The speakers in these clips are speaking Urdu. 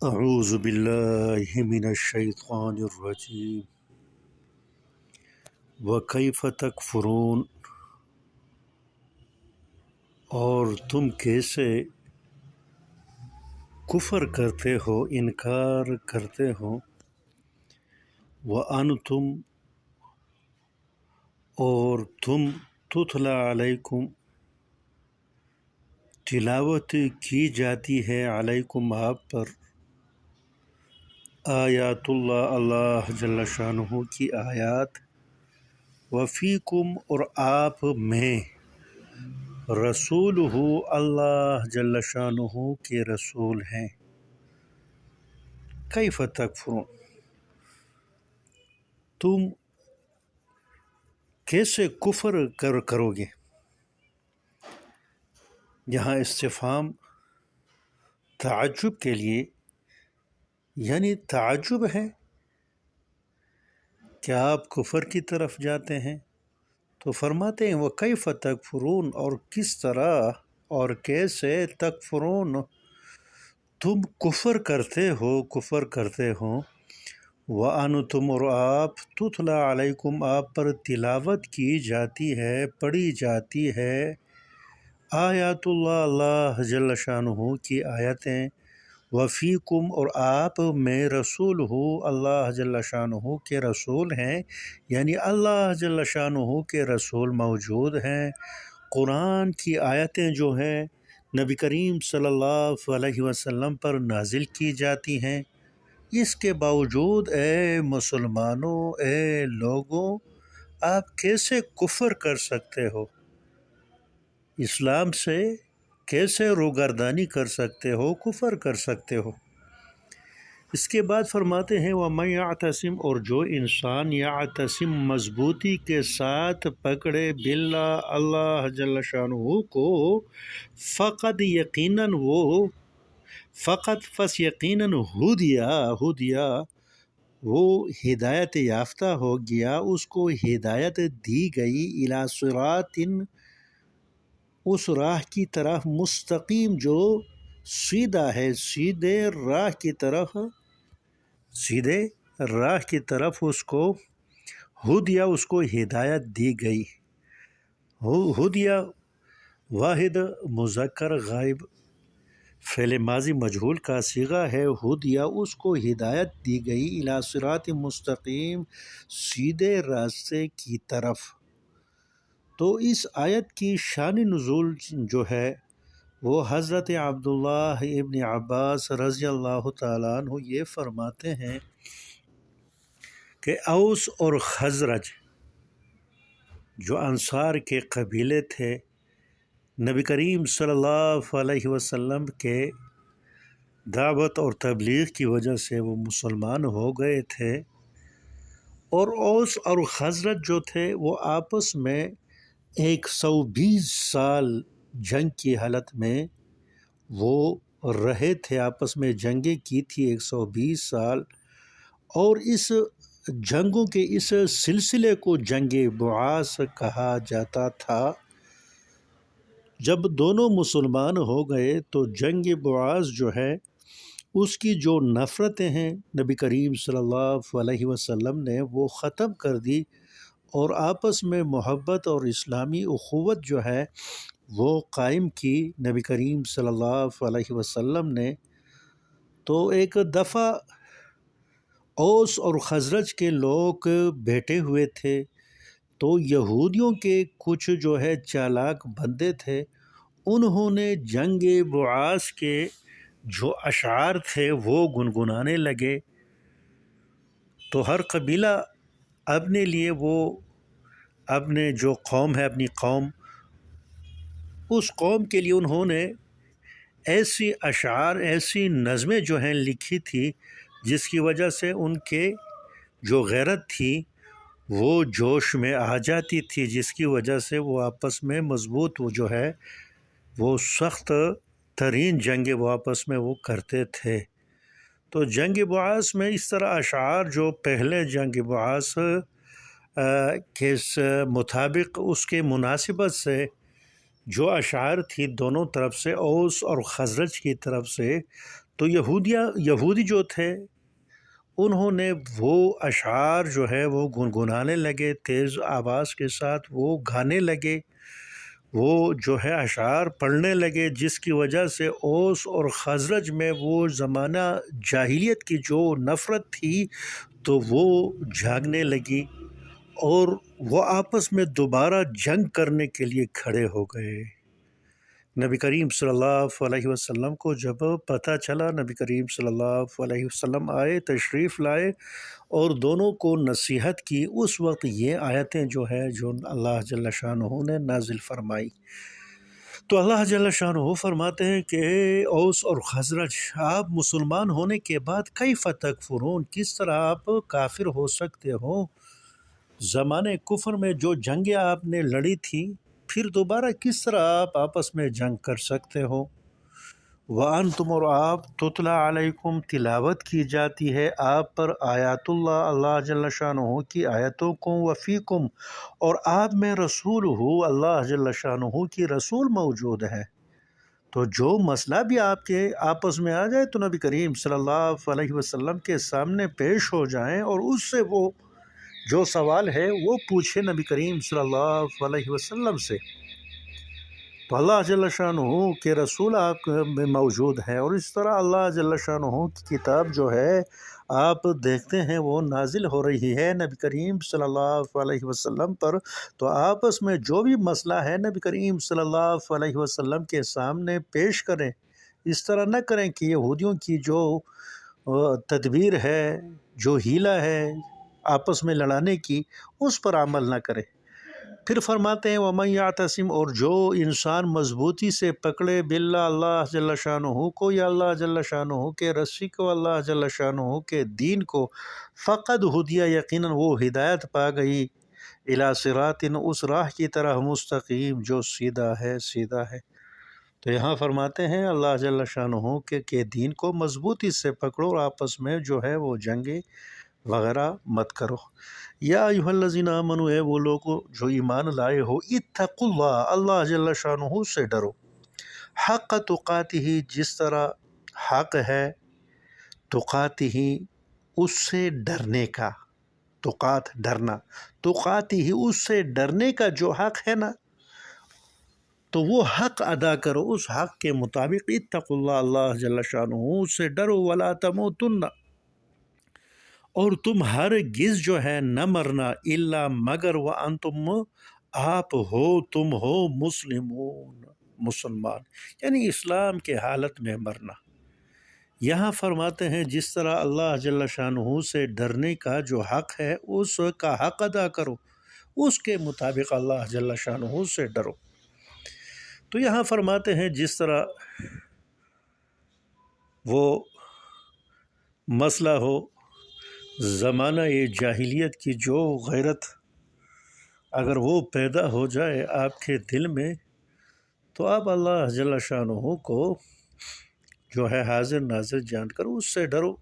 اعوذ باللہ من الشیطان الرجیم وکیف تکفرون، اور تم کیسے کفر کرتے ہو، انکار کرتے ہو، وانتم، اور تم، تتلی علیکم، تلاوت کی جاتی ہے، علیکم آپ پر، آیات اللہ، اللہ جل شانہ کی آیات، وفیکم، اور آپ میں، رسول ہو، اللہ جل شانہ کے رسول ہیں۔ کیف تکفرون، تم کیسے کفر کرو گے؟ یہاں استفہام تعجب کے لیے، یعنی تعجب ہے کہ آپ کفر کی طرف جاتے ہیں، تو فرماتے ہیں وَكَيْفَ تَكْفُرُونَ، اور کس طرح اور کیسے، تکفرون، تم کفر کرتے ہو، وَأَنْتُمْ، اور آپ، تُتْلَى عَلَيْكُمْ، آپ پر تلاوت کی جاتی ہے، پڑھی جاتی ہے، آیات اللہ، اللہ جل شانہ کی آیتیں، وفیکم، اور آپ میں، رسول ہو، اللہ جل شانہ کے رسول ہیں، یعنی اللہ جل شانہ کے رسول موجود ہیں۔ قرآن کی آیتیں جو ہیں نبی کریم صلی اللہ علیہ وسلم پر نازل کی جاتی ہیں، اس کے باوجود اے مسلمانوں، اے لوگوں، آپ کیسے کفر کر سکتے ہو؟ اسلام سے کیسے روگردانی کر سکتے ہو، کفر کر سکتے ہو؟ اس کے بعد فرماتے ہیں وَمَن يَعْتَصِمْ، اور جو انسان یعتصم، مضبوطی کے ساتھ پکڑے، باللہ، اللہ جل شانہ کو، فقط، یقیناً وہ، فقط پس یقیناً، ہدیہ، وہ ہدایت یافتہ ہو گیا، اس کو ہدایت دی گئی، الی صراط، اس راہ کی طرف، مستقیم، جو سیدھا ہے، سیدھے راہ کی طرف، اس کو ہدیہ، اس کو ہدایت دی گئی۔ ہدیہ واحد مذکر غائب، فعل ماضی مجہول کا صیغہ ہے، ہدیہ، اس کو ہدایت دی گئی، الی صراط مستقیم، سیدھے راستے کی طرف۔ تو اس آیت کی شان نزول جو ہے وہ حضرت عبداللہ ابن عباس رضی اللہ تعالیٰ عنہ یہ فرماتے ہیں کہ اوس اور خزرج، جو انصار کے قبیلے تھے، نبی کریم صلی اللہ علیہ وسلم کے دعوت اور تبلیغ کی وجہ سے وہ مسلمان ہو گئے تھے، اور اوس اور خزرج جو تھے وہ آپس میں 120 سال جنگ کی حالت میں وہ رہے تھے، آپس میں جنگیں کی تھی 120 سال، اور اس جنگوں کے اس سلسلے کو جنگ بعاث کہا جاتا تھا۔ جب دونوں مسلمان ہو گئے تو جنگ بعاث جو ہے اس کی جو نفرتیں ہیں نبی کریم صلی اللہ علیہ وسلم نے وہ ختم کر دی، اور آپس میں محبت اور اسلامی اخوت جو ہے وہ قائم کی نبی کریم صلی اللہ علیہ وسلم نے۔ تو ایک دفعہ اوس اور خزرج کے لوگ بیٹھے ہوئے تھے، تو یہودیوں کے کچھ جو ہے چالاک بندے تھے، انہوں نے جنگ بعاث کے جو اشعار تھے وہ گنگنانے لگے۔ تو ہر قبیلہ اپنے لیے، وہ اپنے جو قوم ہے، اپنی قوم، اس قوم کے لیے انہوں نے ایسی اشعار، ایسی نظمیں جو ہیں لکھی تھی، جس کی وجہ سے ان کے جو غیرت تھی وہ جوش میں آ جاتی تھی، جس کی وجہ سے وہ آپس میں مضبوط، وہ جو ہے وہ سخت ترین جنگ وہ آپس میں وہ کرتے تھے۔ تو جنگ بعاث میں اس طرح اشعار جو پہلے جنگ بعاث کے مطابق، اس کے مناسبت سے جو اشعار تھی دونوں طرف سے، اوس اور خزرج کی طرف سے، تو یہودی جو تھے انہوں نے وہ اشعار جو ہے وہ گنگنانے لگے، تیز آواز کے ساتھ وہ گانے لگے، وہ جو ہے اشعار پڑھنے لگے، جس کی وجہ سے اوس اور خزرج میں وہ زمانہ جاہلیت کی جو نفرت تھی تو وہ جاگنے لگی، اور وہ آپس میں دوبارہ جنگ کرنے کے لیے کھڑے ہو گئے۔ نبی کریم صلی اللہ علیہ وسلم کو جب پتہ چلا، نبی کریم صلی اللہ علیہ وسلم آئے، تشریف لائے اور دونوں کو نصیحت کی، اس وقت یہ آیتیں جو ہے جو اللہ جل شانہ نے نازل فرمائی۔ تو اللہ جل شانہ فرماتے ہیں کہ اوس اور خزرج، آپ مسلمان ہونے کے بعد کیف تکفرون، کس طرح آپ کافر ہو سکتے ہو؟ زمانے کفر میں جو جنگیں آپ نے لڑی تھی، پھر دوبارہ کس طرح آپ آپس میں جنگ کر سکتے ہو؟ وَأَنْتُمْ، اور آپ، تُتْلَى عَلَيْكُمْ، تلاوت کی جاتی ہے آپ پر آیات اللہ، اللہ جل شانہ کی آیتوں کو، وَفِيكُمْ، اور آپ میں رسول ہو، اللہ جل شانہ کی رسول موجود ہے۔ تو جو مسئلہ بھی آپ کے آپس میں آ جائے تو نبی کریم صلی اللہ علیہ وسلم کے سامنے پیش ہو جائیں اور اس سے وہ جو سوال ہے وہ پوچھے نبی کریم صلی اللہ علیہ وسلم سے۔ تو اللہ جل شانہ کے رسول آپ میں موجود ہے، اور اس طرح اللہ جل شانہ کی کتاب جو ہے آپ دیکھتے ہیں وہ نازل ہو رہی ہے نبی کریم صلی اللہ علیہ وسلم پر۔ تو آپس میں جو بھی مسئلہ ہے نبی کریم صلی اللہ علیہ وسلم کے سامنے پیش کریں، اس طرح نہ کریں کہ یہودیوں کی جو تدبیر ہے، جو حیلہ ہے آپس میں لڑانے کی، اس پر عمل نہ کریں۔ پھر فرماتے ہیں وَمَن يَعْتَصِمْ، اور جو انسان مضبوطی سے پکڑے باللہ، اللہ جل شانہ کو، یا اللہ جل شانہ کے رسی کو، اللہ جل شانہ کے دین کو، فقد ہدیہ، یقیناً وہ ہدایت پا گئی، الی صراط، اس راہ کی طرح مستقیم جو سیدھا ہے۔ تو یہاں فرماتے ہیں اللہ جل شانہ کے دین کو مضبوطی سے پکڑو، اور آپس میں جو ہے وہ جنگیں وغیرہ مت کرو۔ یا ایھا الذین آمنوا، اے وہ لوگ جو ایمان لائے ہو، اتقوا اللہ، اللہ جل شانہ سے ڈرو، حق تقاتہ، جس طرح حق ہے، تقاتہ، اس سے ڈرنے کا، تقات ڈرنا، تقاتہ اس سے ڈرنے کا جو حق ہے نا، تو وہ حق ادا کرو، اس حق کے مطابق اتقوا اللہ، اللہ جل شانہ سے ڈرو، ولا تموتن، اور تم ہرگز جو ہے نہ مرنا، الا مگر، وانتم، آپ ہو، تم ہو، مسلمون، مسلمان، یعنی اسلام کے حالت میں مرنا۔ یہاں فرماتے ہیں جس طرح اللہ جل شانہ سے ڈرنے کا جو حق ہے اس کا حق ادا کرو، اس کے مطابق اللہ جل شانہ سے ڈرو۔ تو یہاں فرماتے ہیں جس طرح وہ مسئلہ ہو، زمانہ جاہلیت کی جو غیرت اگر وہ پیدا ہو جائے آپ کے دل میں، تو آپ اللہ جل شانہ کو جو ہے حاضر ناظر جان کر اس سے ڈرو۔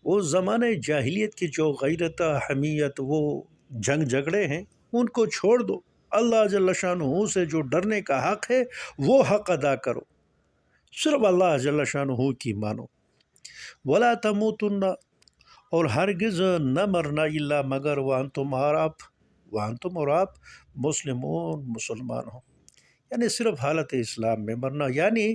وہ زمانہ جاہلیت کی جو غیرت، حمیت، وہ جنگ جھگڑے ہیں، ان کو چھوڑ دو، اللہ جل شانہ سے جو ڈرنے کا حق ہے وہ حق ادا کرو، صرف اللہ جل شانہ کی مانو۔ ولا تموتن، اور ہرگز نہ مرنا، الا مگر، وانتم، اور آپ مسلمون، مسلمان ہو، یعنی صرف حالت اسلام میں مرنا، یعنی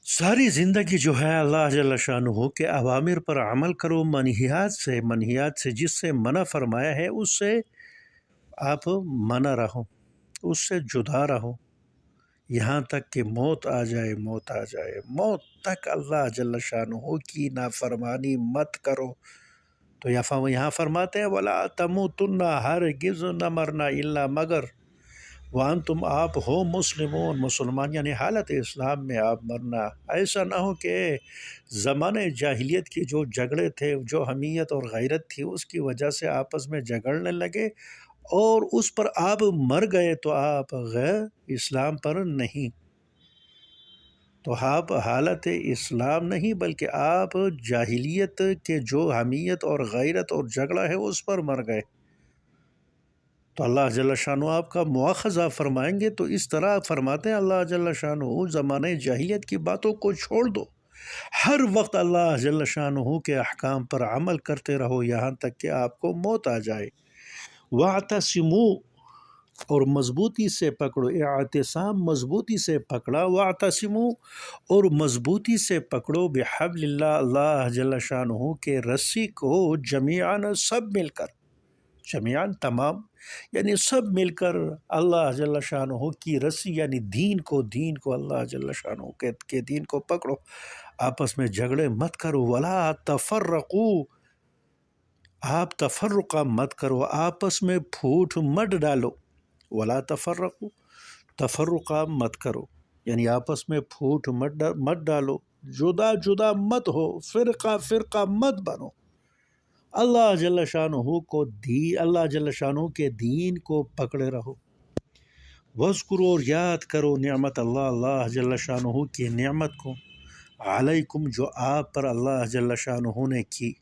ساری زندگی جو ہے اللہ جل شانہ کے اوامر پر عمل کرو، منہیات سے جس سے منع فرمایا ہے اس سے آپ منع رہو، اس سے جدا رہو، یہاں تک کہ موت آ جائے، موت تک اللہ جل شانہ کی نافرمانی مت کرو۔ تو یہاں فرماتے ہیں ولا تموتن، ہرگز نہ مرنا، الا مگر، وانتم، آپ ہو، مسلمون، مسلمان، یعنی حالت اسلام میں آپ مرنا۔ ایسا نہ ہو کہ زمانے جاہلیت کی جو جھگڑے تھے، جو حمیت اور غیرت تھی، اس کی وجہ سے آپس میں جھگڑنے لگے اور اس پر آپ مر گئے تو آپ غیر اسلام پر نہیں، تو آپ حالت اسلام نہیں بلکہ آپ جاہلیت کے جو حمیت اور غیرت اور جھگڑا ہے اس پر مر گئے، تو اللہ جل شانہ آپ کا مواخذہ فرمائیں گے۔ تو اس طرح فرماتے ہیں اللہ جل شانہ زمانہ جاہلیت کی باتوں کو چھوڑ دو، ہر وقت اللہ جل شانہ کے احکام پر عمل کرتے رہو یہاں تک کہ آپ کو موت آ جائے۔ واعتصموا، اور مضبوطی سے پکڑو، اعتصام مضبوطی سے پکڑا، واعتصموا اور مضبوطی سے پکڑو بحبل اللہ، اللہ جل شانہ کے رسی کو، جمیعاً سب مل کر، جمیعاً تمام یعنی سب مل کر اللہ جل شانہ کی رسی یعنی دین کو اللہ جل شانہ کے دین کو پکڑو، آپس میں جھگڑے مت کرو، ولا تفرقوا، آپ تفرقہ مت کرو، آپس میں پھوٹ مت ڈالو، ولا تفرقوا، تفرقہ مت کرو یعنی آپس میں پھوٹ مت ڈالو، جدا جدا مت ہو، فرقہ فرقہ مت بنو، اللہ جل شانہ اللہ جل شانہ کے دین کو پکڑے رہو۔ وذکروا، اور یاد کرو نعمت اللہ جل شانہ کی نعمت کو، علیکم جو آپ پر اللہ جل شانہ نے کی،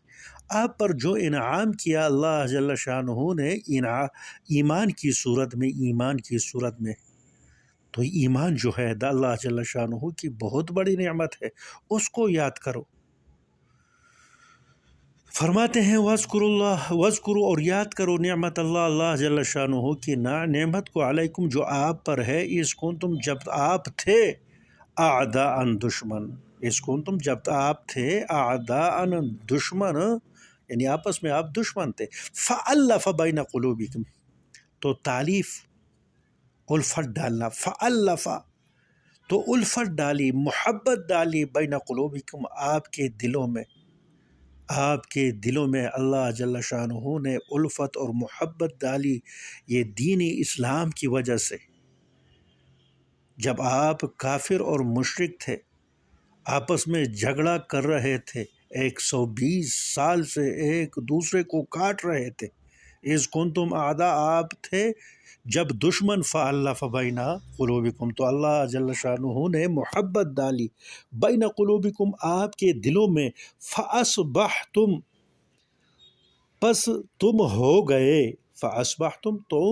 آپ پر جو انعام کیا اللہ جل شانہ نے ایمان کی صورت میں، تو ایمان جو ہے اللہ جل شانہ کی بہت بڑی نعمت ہے، اس کو یاد کرو۔ فرماتے ہیں وذکروا، اور یاد کرو نعمت اللہ جل شانہ کی نعمت کو، علیکم جو آپ پر ہے، اذ کنتم جب آپ تھے، اعداء دشمن، اذ کنتم جب آپ تھے، اعداء دشمن یعنی آپس میں آپ دشمن تھے، فألف بین قلوبکم، تو تالیف الفت ڈالنا، فألف تو الفت ڈالی، محبت ڈالی، بین قلوبکم آپ کے دلوں میں اللہ جل شانہ نے الفت اور محبت ڈالی، یہ دین اسلام کی وجہ سے۔ جب آپ کافر اور مشرک تھے، آپس میں جھگڑا کر رہے تھے، 120 سال سے ایک دوسرے کو کاٹ رہے تھے، اذ کنتم اعداء آپ تھے جب دشمن، فألف بین قلوبکم تو اللہ جل شانہ نے محبت ڈالی، بین قلوبکم آپ کے دلوں میں، فأصبحتم پس تم ہو گئے، فأصبحتم تو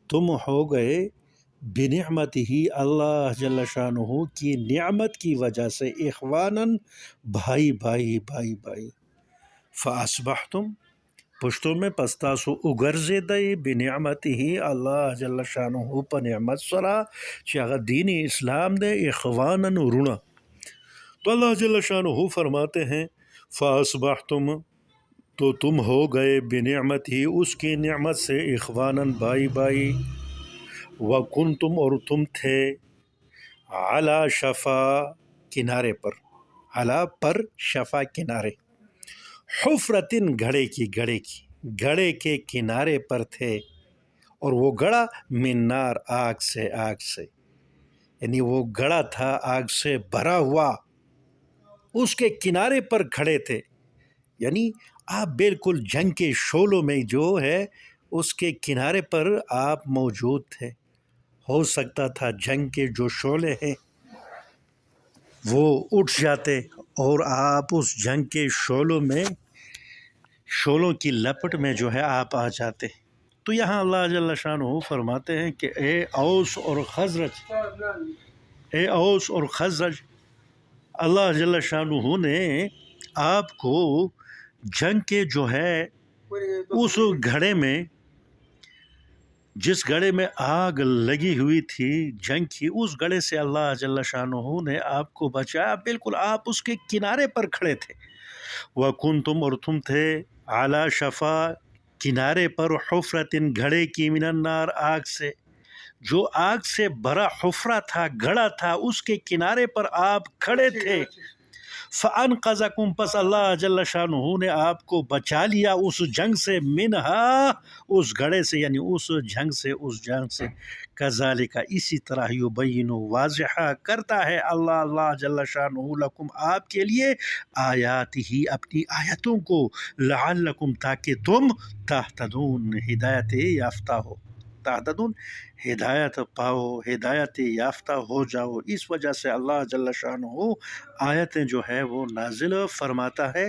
تم ہو گئے، بنعمتہ اللہ جل شانہ کی نعمت کی وجہ سے، اخواناً بھائی، فأصبحتم پشتوں میں پس تاسو اگرزے دے، بنعمتہ اللہ جل شانہ پر نعمت سرا چی اگر دین اسلام دے، اخواناً رنا، تو اللہ جل شانہ فرماتے ہیں فأصبحتم تو تم ہو گئے، بنعمت ہی اس کی نعمت سے، اخواناً بھائی، وکنتم اور تم تھے، علی شفا کنارے پر، علی پر شفا کنارے، حفرتن گڑھے کے کنارے پر تھے، اور وہ گڑھا من نار آگ سے یعنی وہ گڑھا تھا آگ سے بھرا ہوا، اس کے کنارے پر کھڑے تھے، یعنی آپ بالکل جنگ کے شعلوں میں جو ہے اس کے کنارے پر آپ موجود تھے، ہو سکتا تھا جنگ کے جو شعلے ہیں وہ اٹھ جاتے اور آپ اس جنگ کے شعلوں کی لپٹ میں جو ہے آپ آ جاتے۔ تو یہاں اللہ جل شانہ فرماتے ہیں کہ اے اوس اور خزرج، اللہ جل شانہ نے آپ کو جنگ کے جو ہے اس گھڑے میں، جس گڑھے میں آگ لگی ہوئی تھی جنگ کی، اس گڑھے سے اللہ جل شانہ نے آپ کو بچایا، بالکل آپ اس کے کنارے پر کھڑے تھے، وکنتم اور تم تھے، علی شفا کنارے پر، حفرتن گڑھے کی، من النار آگ سے، جو آگ سے بھرا حفرہ تھا، گڑھا تھا، اس کے کنارے پر آپ کھڑے تھے، فانقذکم پس اللہ جل شانہ نے آپ کو بچا لیا اس جنگ سے، منہا اس گڑھے سے یعنی اس جنگ سے، کذالک اسی طرح، یبین واضح کرتا ہے اللہ جل شانہ، لکم آپ کے لیے، آیات ہی اپنی آیتوں کو، لعلکم تاکہ تم، تہتدون ہدایت یافتہ ہو، تہتدون ہدایت پاؤ، ہدایت یافتہ ہو جاؤ، اس وجہ سے اللہ جل شانہ آیتیں جو ہے وہ نازل فرماتا ہے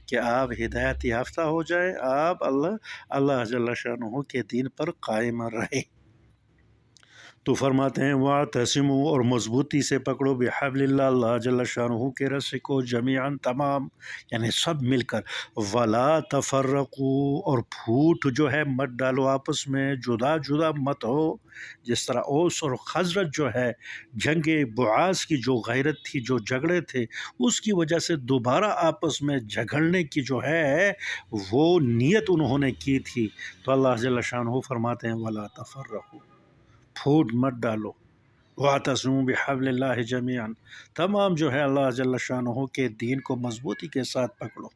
کہ آپ ہدایت یافتہ ہو جائے، آپ اللہ جل شانہ کے دین پر قائم رہے۔ تو فرماتے ہیں وَاعْتَصِمُوا، اور مضبوطی سے پکڑو بِحَبْلِ اللّہ، اللہ جل شانہ کے رسے کو، جمیعاً تمام، یعنی سب مل کر، وَلَا تَفَرَّقُوا، اور پھوٹ جو ہے مت ڈالو آپس میں، جدا جدا مت ہو. جس طرح اوس اور خزرج جو ہے جنگ بعاث کی جو غیرت تھی، جو جھگڑے تھے، اس کی وجہ سے دوبارہ آپس میں جھگڑنے کی جو ہے وہ نیت انہوں نے کی تھی. تو اللہ جل شانہ فرماتے ہیں وَلَا تَفَرَّقُوا، پھوٹ مت ڈالو، وَاعْتَصِمُوا بِحَبْلِ اللّہ جَمِيعًا، تمام جو ہے اللہ جل شانہ کے دین کو مضبوطی کے ساتھ پکڑو.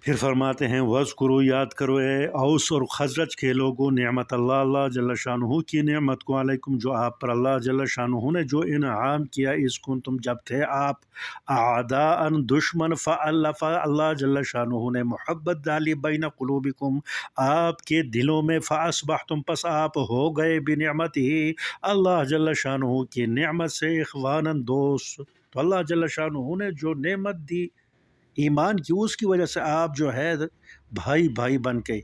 پھر فرماتے ہیں وَاذْکُرُوا، یاد کرو اے اوس اور خزرج کے لوگوں، نعمت اللہ، اللہ جل شانہ کی نعمت کو، علیکم، جو آپ پر اللہ جل شانہ نے جو انعام کیا، اذ کنتم، جب تھے آپ، اعداء، دشمن، فألف، اللہ جل شانہ نے محبت ڈالی، بین قلوبکم، آپ کے دلوں میں، فاصبحتم، پس آپ ہو گئے، بنعمتہ، اللہ جل شانہ کی نعمت سے، اخوانا، دوست. تو اللہ جل شانہ نے جو نعمت دی ایمان کی، اس کی وجہ سے آپ جو ہے بھائی بھائی بن گئے.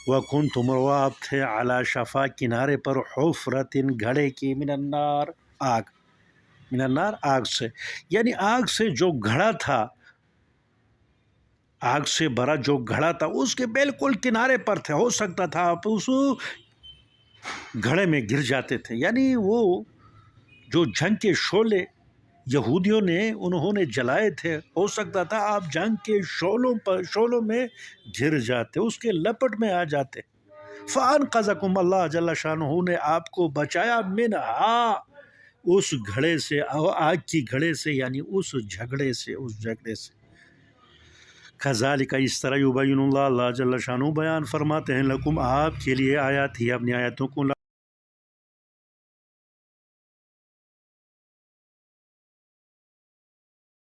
وَكُنْتُمْ، اور آپ تھے، علی شفا، کنارے پر، حفرت، گھڑے کی، من النار، آگ، من النار، آگ سے، یعنی آگ سے جو گھڑا تھا، آگ سے بھرا جو گھڑا تھا، اس کے بالکل کنارے پر تھے، ہو سکتا تھا آپ اس گھڑے میں گر جاتے تھے. یعنی وہ جو جنگ کے شعلے یہودیوں نے انہوں نے جلائے تھے، ہو سکتا تھا آپ جنگ کے شعلوں میں گر جاتے، اس کے لپٹ میں آ جاتے. فَأَنْقَذَكُمْ، اللہ جل شانہ نے آپ کو بچایا، منہا، اس گھڑے سے، آگ کی گھڑے سے، یعنی اس جھگڑے سے. کذالک، اس طرح، یبین اللہ، اللہ جل شانہ بیان فرماتے ہیں، لکم، آپ کے لیے، آیات ہی، اپنی آیتوں کو،